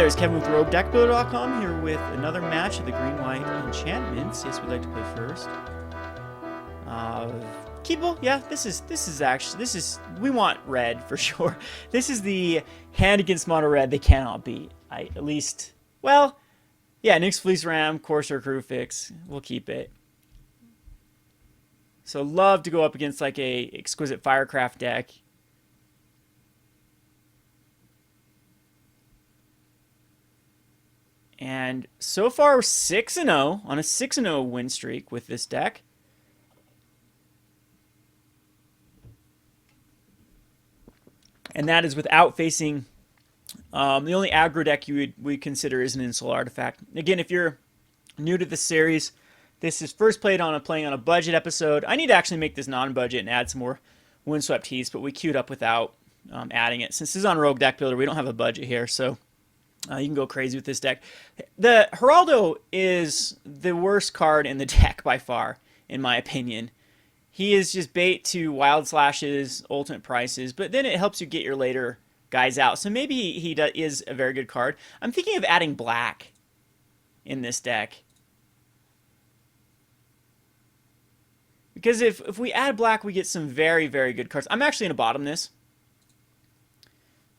there, it's Kevin with RogueDeckBuilder.com here with another match of the Green-White Enchantments. Yes, we'd like to play first. Keeble, yeah, this is we want red for sure. This is the hand against mono red they cannot beat. Well, yeah, Nyx Fleece Ram, Corsair Crewfix, we'll keep it. So love to go up against like a Exquisite Firecraft deck. And so far, 6-0 on a 6-0 win streak with this deck. And that is without facing the only aggro deck you would consider is an Insular Artifact. Again, if you're new to the series, this is first playing on a budget episode. I need to actually make this non-budget and add some more Windswept Heaths, but we queued up without adding it. Since this is on Rogue Deck Builder, we don't have a budget here, so you can go crazy with this deck. The Geraldo is the worst card in the deck by far, in my opinion. He is just bait to Wild Slashes, Ultimate Prices, but then it helps you get your later guys out. So maybe he is a very good card. I'm thinking of adding black in this deck. Because if we add black, we get some very, very good cards. I'm actually going to bottom this.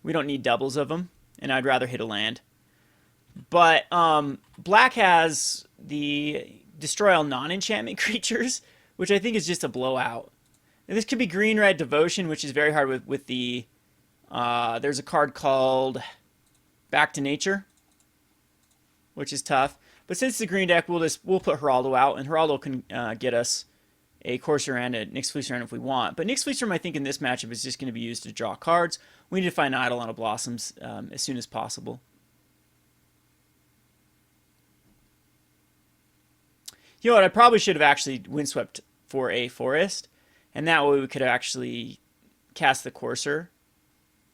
We don't need doubles of them, and I'd rather hit a land. But black has the destroy all non-enchantment creatures, which I think is just a blowout. And this could be green-red Devotion, which is very hard with the... there's a card called Back to Nature, which is tough. But since it's a green deck, we'll put Geraldo out, and Geraldo can get us a Corsair and a Nyx Fleece Ram if we want. But Nyx Fleece Ram, I think, in this matchup is just going to be used to draw cards. We need to find Idle on a Blossoms as soon as possible. You know what? I probably should have actually Windswept for a Forest, and that way we could actually cast the Corsair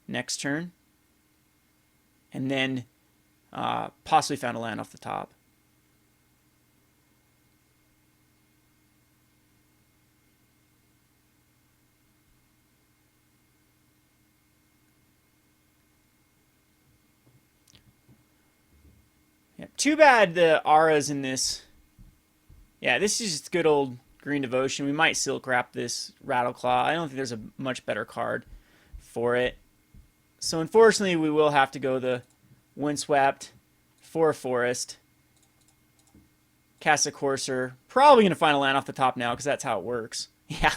next turn, and then possibly found a land off the top. Yeah, too bad the auras in this. Yeah, this is just good old green Devotion. We might Silk Wrap this Rattleclaw. I don't think there's a much better card for it. So unfortunately, we will have to go the Windswept for a Forest. Cast a Corsair. Probably going to find a land off the top now because that's how it works. Yeah.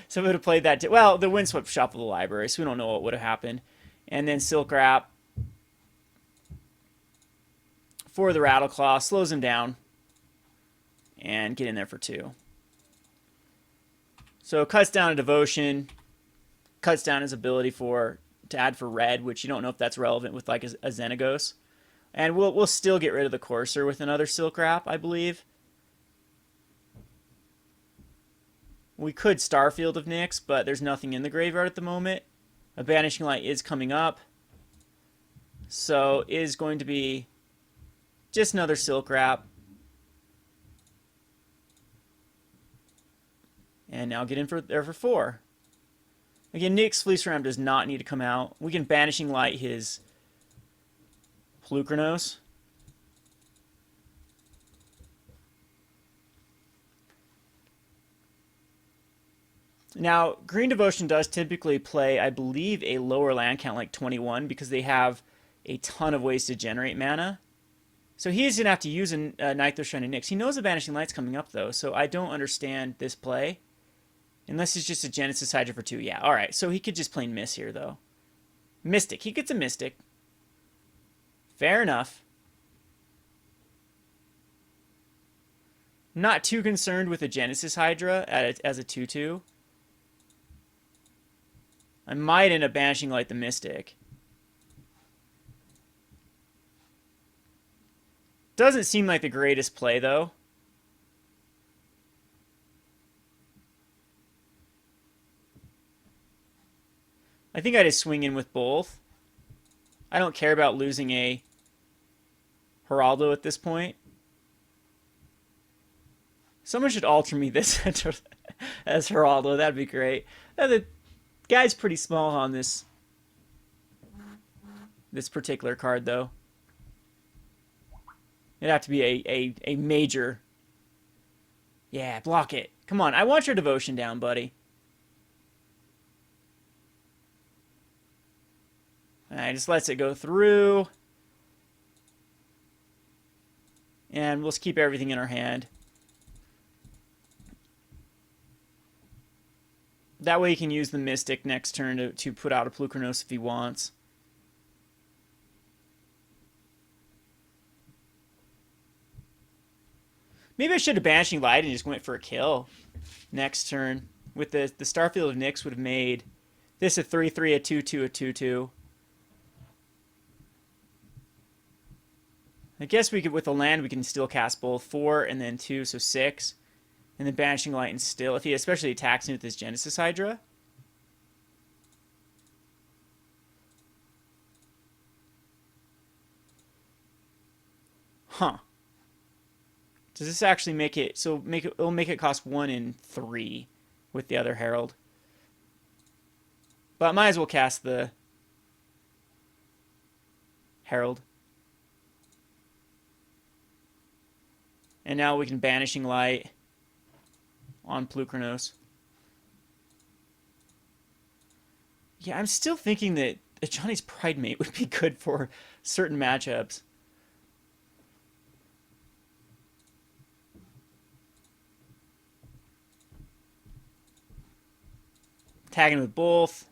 So we would have played that. Well, the Windswept shuffled the library, so we don't know what would have happened. And then Silk Wrap for the Rattleclaw. Slows him down. And get in there for 2. So cuts down a Devotion. Cuts down his ability to add for red, which you don't know if that's relevant with like a Xenagos. And we'll still get rid of the Corsair with another Silk Wrap, I believe. We could Starfield of Nyx, but there's nothing in the graveyard at the moment. A Banishing Light is coming up. So is going to be just another Silk Wrap. And now get in there for 4. Again, Nyx Fleece Ram does not need to come out. We can Banishing Light his Polukranos. Now, Green Devotion does typically play, I believe, a lower land count like 21 because they have a ton of ways to generate mana. So he's going to have to use a Nightthirst Shining Nyx. He knows the Banishing Light's coming up, though, so I don't understand this play. Unless it's just a Genesis Hydra for 2. Yeah, alright. So he could just plain miss here, though. Mystic. He gets a Mystic. Fair enough. Not too concerned with a Genesis Hydra as a 2-2. I might end up banishing like the Mystic. Doesn't seem like the greatest play, though. I think I just swing in with both. I don't care about losing a Geraldo at this point. Someone should alter me this as Geraldo. That'd be great. The guy's pretty small on this particular card, though. It'd have to be a major. Yeah, block it. Come on, I want your devotion down, buddy. Alright, just lets it go through. And we'll just keep everything in our hand. That way he can use the Mystic next turn to put out a Plukernos if he wants. Maybe I should have Banishing Light and just went for a kill next turn. With the Starfield of Nyx would have made this a 3/3, a 2/2, a 2/2. I guess we could, with the land, we can still cast both 4 and then 2, so 6. And then Banishing Light and still, if he especially attacks me with his Genesis Hydra. Huh. Does this actually make it, so it'll make it cost 1 and 3 with the other Herald. But I might as well cast the Herald. And now we can Banishing Light on Plukernos. Yeah, I'm still thinking that Johnny's Pridemate would be good for certain matchups. Tagging with both.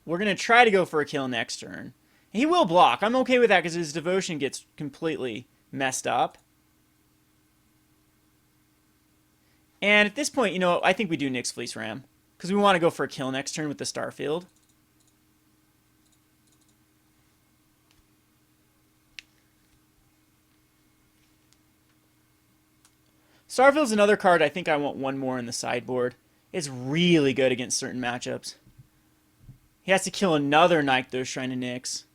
We're going to try to go for a kill next turn. He will block. I'm okay with that because his devotion gets completely messed up. And at this point, you know, I think we do Nyx Fleece Ram. Because we want to go for a kill next turn with the Starfield. Starfield's another card I think I want one more in the sideboard. It's really good against certain matchups. He has to kill another Nykthos Shrine of Nyx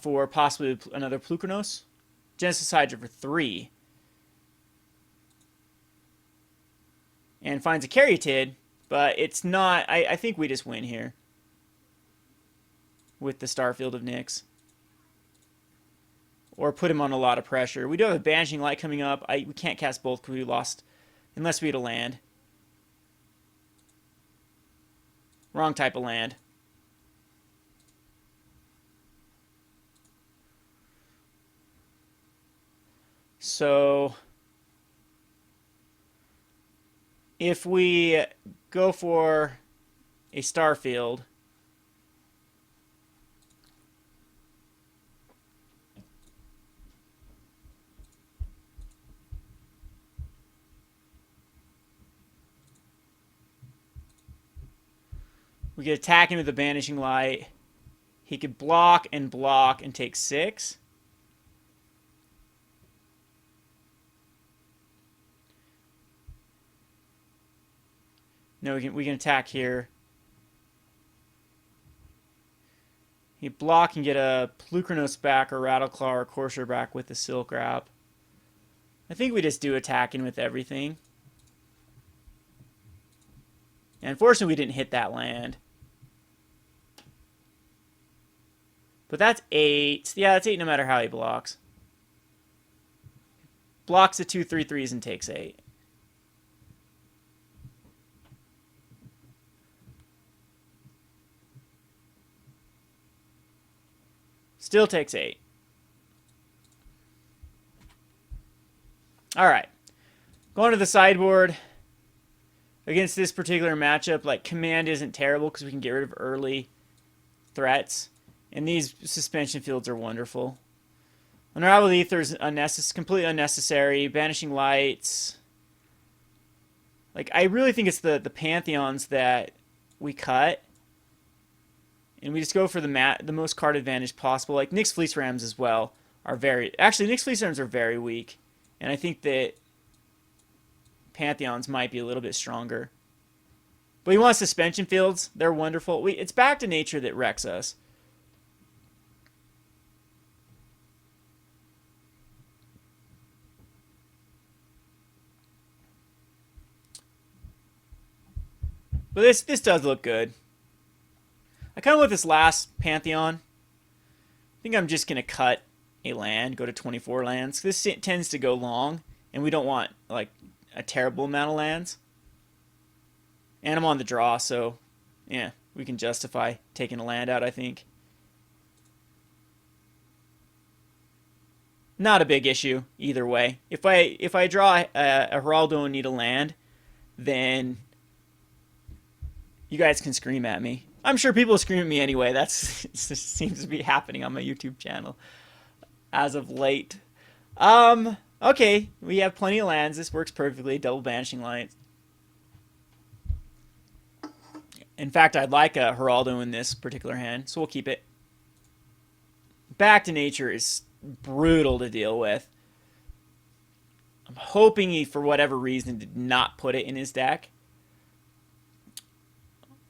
for possibly another Plukernos. Genesis Hydra for 3. And finds a Caryatid, but it's not... I think we just win here with the Starfield of Nyx. Or put him on a lot of pressure. We do have a Banishing Light coming up. We can't cast both because we lost unless we had a land. Wrong type of land. So if we go for a Starfield, we could attack him with the Banishing Light. He could block and take 6. No, we can attack here. He block and get a Plukernos back or Rattleclaw or Courser back with the Silk Wrap. I think we just do attacking with everything. And unfortunately, we didn't hit that land. But that's 8. Yeah, that's 8 no matter how he blocks. Blocks the 2/3/3s and takes 8. Still takes 8. Alright. Going to the sideboard. Against this particular matchup, like, Command isn't terrible because we can get rid of early threats. And these suspension fields are wonderful. Unraveled Ether is completely unnecessary. Banishing Lights. Like, I really think it's the Pantheons that we cut. And we just go for the most card advantage possible. Like, Nyx Fleece Rams as well are very... Actually, Nyx Fleece Rams are very weak. And I think that Pantheons might be a little bit stronger. But you want suspension fields. They're wonderful. It's back to nature that wrecks us. But this does look good. I kind of want this last Pantheon. I think I'm just going to cut a land, go to 24 lands. This tends to go long, and we don't want like a terrible amount of lands. And I'm on the draw, so yeah, we can justify taking a land out, I think. Not a big issue either way. If I draw a Geraldo and need a land, then you guys can scream at me. I'm sure people scream at me anyway. That's seems to be happening on my YouTube channel as of late. Okay, we have plenty of lands. This works perfectly. Double Banishing Light. In fact, I'd like a Geraldo in this particular hand, so we'll keep it. Back to Nature is brutal to deal with. I'm hoping he, for whatever reason, did not put it in his deck.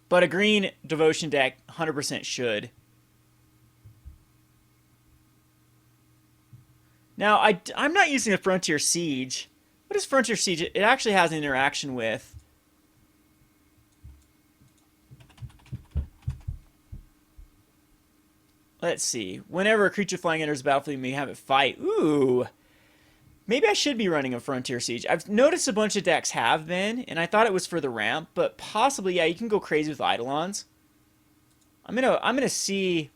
But a green Devotion deck 100% should. Now, I'm not using a Frontier Siege. What is Frontier Siege? It actually has an interaction with... Let's see. Whenever a creature flying enters the battlefield, you may have it fight. Ooh. Maybe I should be running a Frontier Siege. I've noticed a bunch of decks have been, and I thought it was for the ramp, but possibly, yeah, you can go crazy with Eidolons. I'm gonna see...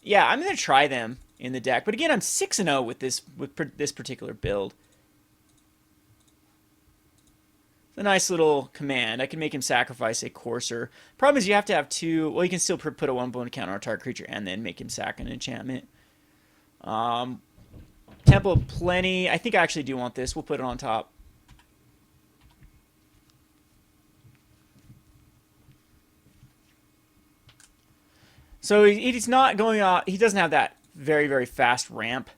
Yeah, I'm gonna try them in the deck. But again, I'm 6-0 with this particular build. It's a nice little command. I can make him sacrifice a Courser. Problem is you have to have two... Well, you can still put a 1 counter on a target creature and then make him sack an enchantment. Temple of Plenty. I think I actually do want this. We'll put it on top. So he's not going off... He doesn't have that very, very fast ramp.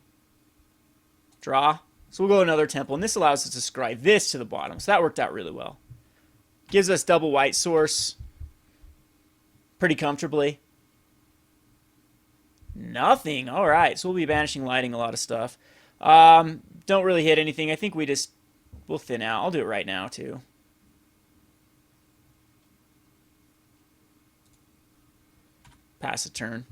Draw. So we'll go another Temple, and this allows us to scry this to the bottom. So that worked out really well. Gives us double white source pretty comfortably. Nothing. All right, so we'll be banishing lighting a lot of stuff. Don't really hit anything. I think we'll thin out. I'll do it right now, too. Pass a turn.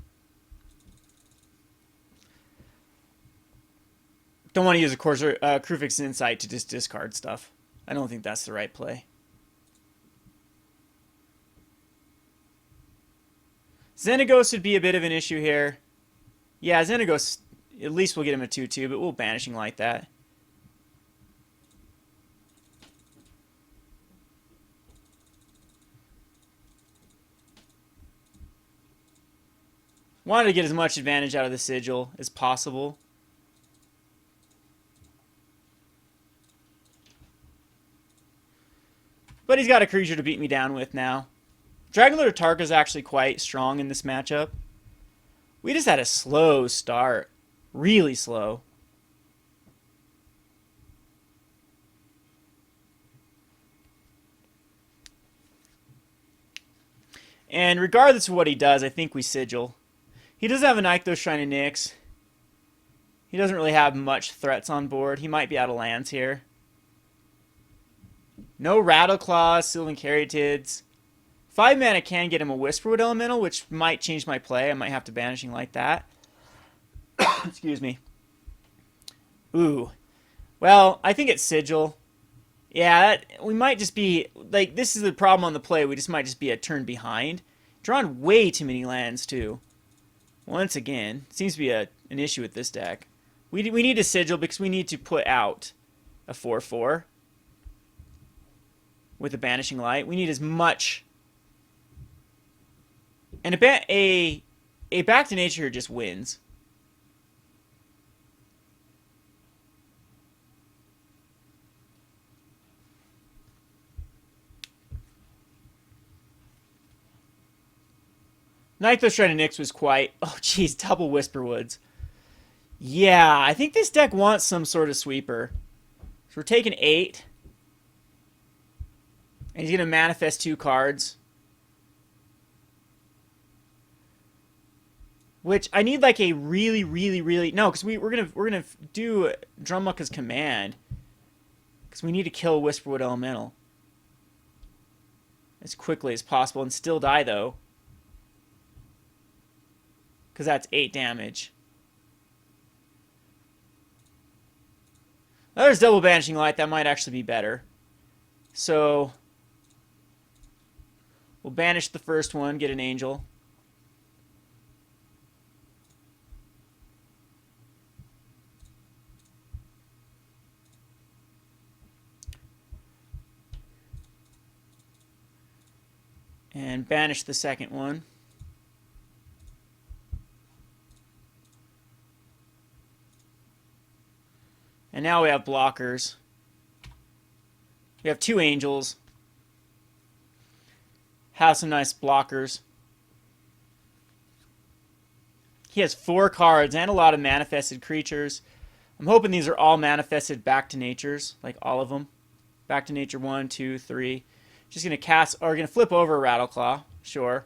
Don't want to use a Krufix Insight to just discard stuff. I don't think that's the right play. Xenagos would be a bit of an issue here. Yeah, Xenagos, at least we'll get him a 2-2, but we'll Banishing Light that. Wanted to get as much advantage out of the Sigil as possible. But he's got a creature to beat me down with now. Dragonlord Tarka is actually quite strong in this matchup. We just had a slow start. Really slow. And regardless of what he does, I think we Sigil. He does have a Nykthos Shrine of Nyx. He doesn't really have much threats on board. He might be out of lands here. No Rattleclaws, Sylvan Caryatids. 5 mana can get him a Whisperwood Elemental, which might change my play. I might have to Banishing like that. Excuse me. Ooh. Well, I think it's Sigil. Yeah, we might just be... Like, this is the problem on the play. We just might just be a turn behind. Drawn way too many lands, too. Once again, seems to be an issue with this deck. We need a Sigil because we need to put out a 4/4 with a Banishing Light. We need as much... And a Back to Nature just wins. Nykthos Shrine of Nyx was quite... Oh, geez, double Whisperwoods. Yeah, I think this deck wants some sort of sweeper. So we're taking 8. And he's going to manifest 2 cards. Which, I need like a really, really, really... No, because we're gonna do Drummucka's Command. Because we need to kill Whisperwood Elemental. As quickly as possible and still die, though. because that's 8 damage. There's double banishing light. That might actually be better. So we'll banish the first one, get an angel. And banish the second one. And now we have blockers. We have 2 angels. Have some nice blockers. He has 4 cards and a lot of manifested creatures. I'm hoping these are all manifested back to natures, like all of them. Back to nature 1, 2, 3. Just going to cast, or going to flip over a Rattleclaw, sure.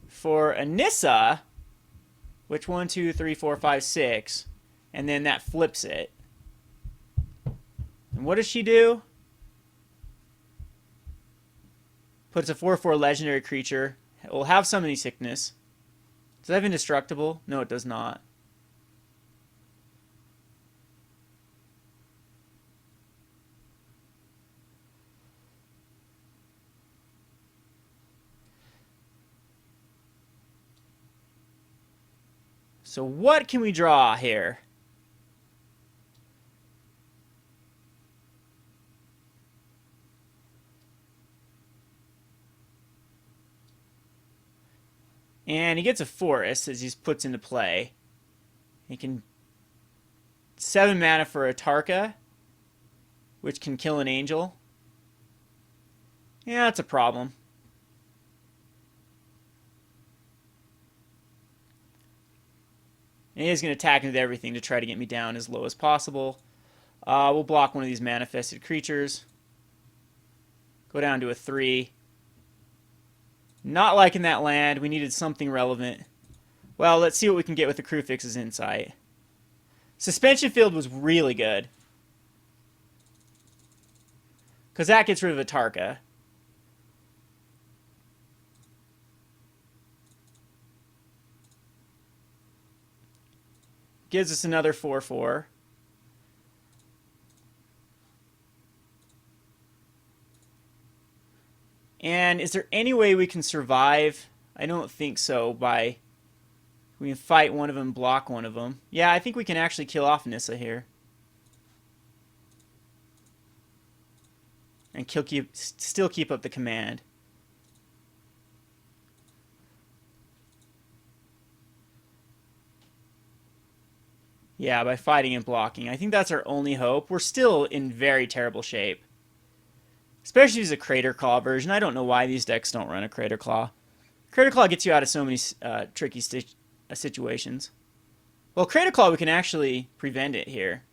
For Anissa, which 1, 2, 3, 4, 5, 6, and then that flips it. And what does she do? Puts a 4/4 legendary creature. It will have summoning sickness. Does that have indestructible? No, it does not. So what can we draw here? And he gets a forest as he puts into play. He can 7 mana for a Tarka, which can kill an angel. Yeah, that's a problem. And he is going to attack into everything to try to get me down as low as possible. We'll block one of these manifested creatures. Go down to a 3. Not liking that land. We needed something relevant. Well, let's see what we can get with the Crewfix's Insight. Suspension Field was really good, because that gets rid of a Tarka. Gives us another 4/4. And is there any way we can survive? I don't think so. We can fight one of them, block one of them. Yeah, I think we can actually kill off Nissa here. And still keep up the command. Yeah, by fighting and blocking. I think that's our only hope. We're still in very terrible shape. Especially if it's a Crater Claw version. I don't know why these decks don't run a Crater Claw. Crater Claw gets you out of so many tricky situations. Well, Crater Claw, we can actually prevent it here.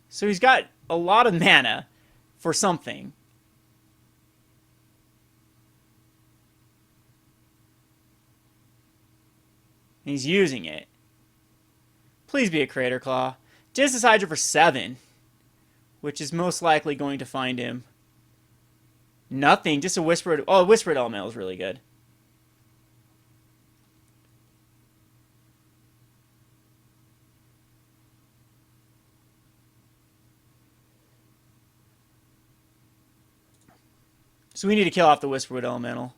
So he's got a lot of mana for something. And he's using it. Please be a Crater Claw. Genesis Hydra for 7, which is most likely going to find him. Nothing, just a Whispered... Oh, Whispered Elemental is really good. So we need to kill off the Whisperwood Elemental.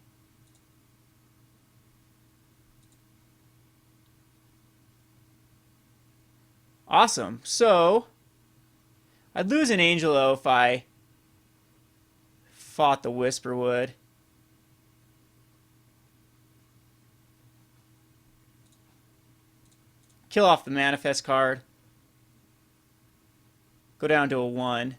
Awesome. So I'd lose an Angelo if I fought the Whisperwood. Kill off the Manifest card. Go down to a 1.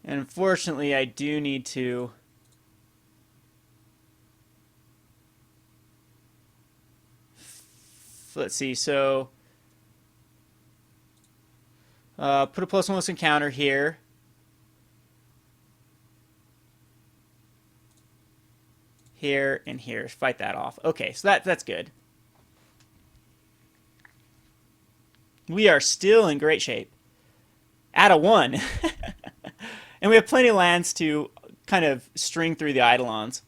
And unfortunately, I do need to let's see. So put a +1 encounter here. Here and here. Fight that off. Okay, so that's good. We are still in great shape. At a 1. And we have plenty of lands to kind of string through the Eidolons.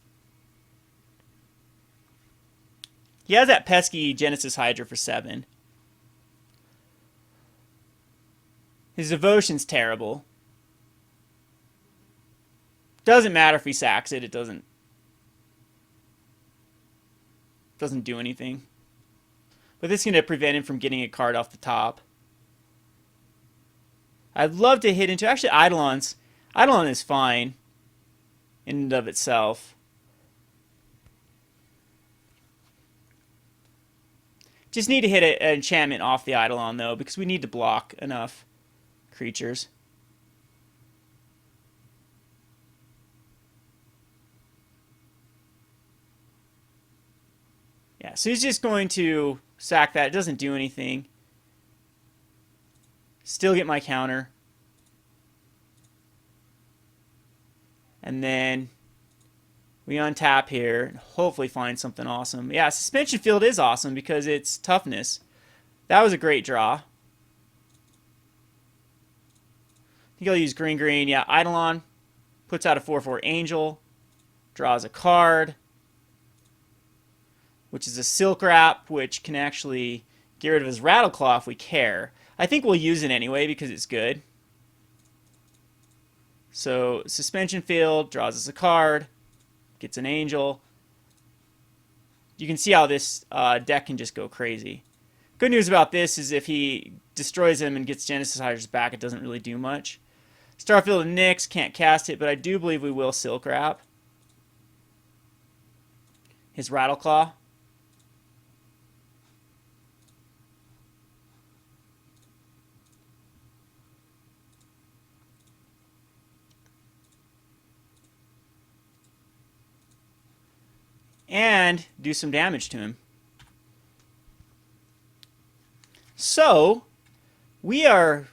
He has that pesky Genesis Hydra for 7. His devotion's terrible. Doesn't matter if he sacks it. It doesn't do anything. But this is going to prevent him from getting a card off the top. I'd love to hit into... Actually, Eidolon is fine in and of itself. Just need to hit an enchantment off the Eidolon, though, because we need to block enough creatures. Yeah, so he's just going to sack that. It doesn't do anything. Still get my counter. And then we untap here and hopefully find something awesome. Yeah, Suspension Field is awesome because it's toughness. That was a great draw. I think I'll use green. Yeah, Eidolon puts out a 4/4 Angel. Draws a card, which is a Silk Wrap, which can actually get rid of his Rattleclaw if we care. I think we'll use it anyway because it's good. So Suspension Field draws us a card, gets an Angel. You can see how this deck can just go crazy. Good news about this is if he destroys him and gets Genesis Hydras back, it doesn't really do much. Starfield and Nyx, can't cast it, but I do believe we will Silk Wrap his Rattleclaw. And do some damage to him. So, we are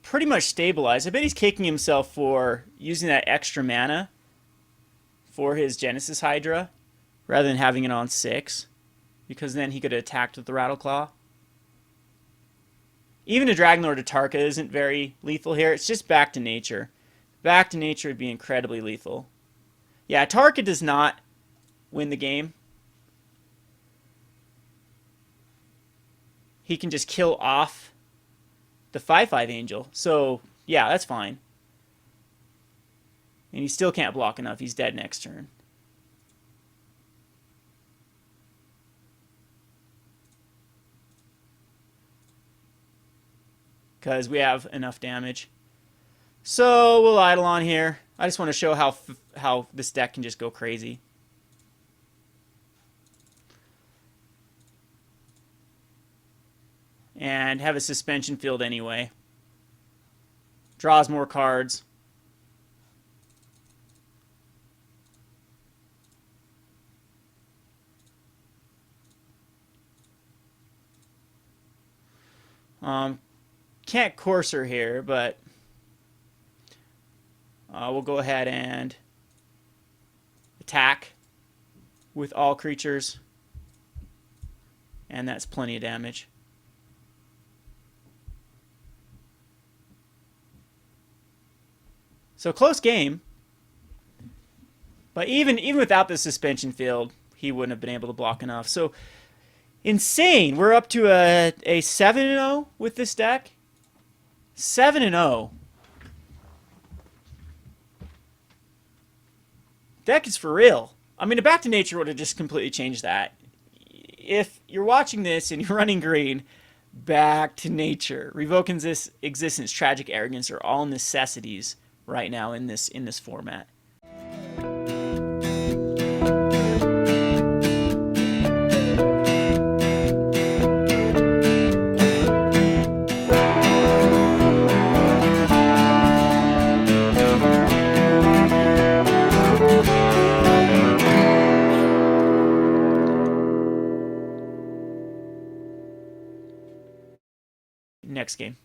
pretty much stabilized. I bet he's kicking himself for using that extra mana for his Genesis Hydra rather than having it on 6, because then he could have attacked with the Rattleclaw. Even a Dragonlord Atarka isn't very lethal here. It's just Back to Nature. Back to Nature would be incredibly lethal. Yeah, Atarka does not win the game. He can just kill off the 5/5 Angel. So, yeah, that's fine. And he still can't block enough. He's dead next turn. Because we have enough damage. So, we'll Eidolon here. I just want to show how this deck can just go crazy. And have a Suspension Field anyway. Draws more cards. Can't Courser here, but we'll go ahead and attack with all creatures. And that's plenty of damage. So close game. But even without the Suspension Field, he wouldn't have been able to block enough. So insane. We're up to a 7-0 with this deck. 7-0. Deck is for real. I mean, a Back to Nature would have just completely changed that. If you're watching this and you're running green, Back to Nature, Revoking this Existence, Tragic Arrogance are all necessities right now in this format. next game.